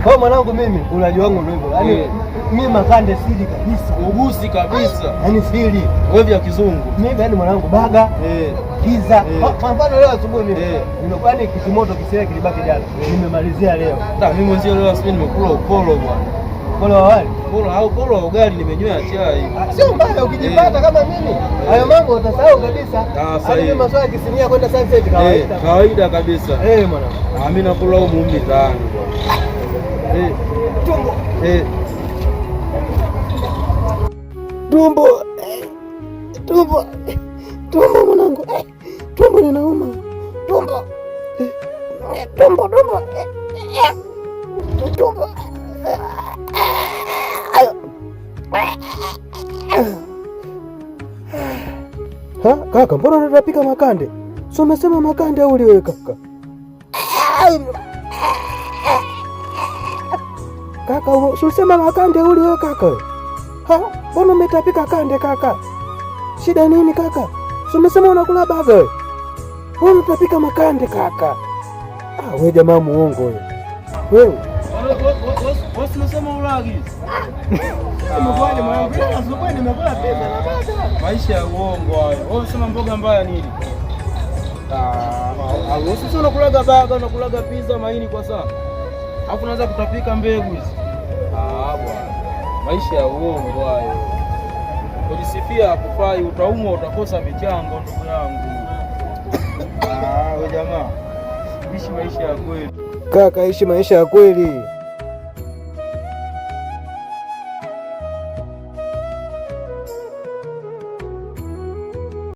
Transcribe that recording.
Kwa mwanangu mimi ulaji wangu ndio hivyo. Yaani mimi makande siri kabisa. Ugusi kabisa. Yaani siri. Wewe vya kizungu. Mimi yaani mwanangu baga. Kiza. Kwa mfano leo asubuhi mimi nimekuwa ni kitimoto kisile kilibaki jana. Nimemalizia leo. Mimi mwenzie leo asubuhi nimekula upolo bwana. Upolo wa wali? Upolo wa ugali nimenywea chai. Sio mbaya ukijipata kama mimi. Hayo mambo utasahau kabisa. Hadi maswala ya kisinia kwenda sunset kawaida. Kawaida kabisa. Mwanangu. Mimi nakula huko mumbi tano. Tumbo. Tumbo mwanangu. Tumbo linauma. Tumbo. Kaka, mbona unatapika makande? Si umesema makande au uliwe kaka? Kaka, si usema makande au uliwe kaka? Mbona umetapika kande kaka? Shida nini kaka? Si umesema unakula baga wewe? Mbona unatapika makande kaka? Wewe jamaa muongo wewe. Wewe unasema ulagi. Mkwani mwanangu, asubuhi nimekula pesa na baga. Maisha ya uongo hayo. Wewe unasema mboga mbaya nini? Sisi unakulaga baga, unakulaga pizza, maini kwa saa. Alafu unaanza kutapika mbegu hizi. Bwana. Maisha ya uongo hayo. Kujisifia hakufai, utaumwa utakosa michango ndugu yangu. Wewe jamaa. Ishi maisha ya kweli. Kaka, ishi maisha ya kweli.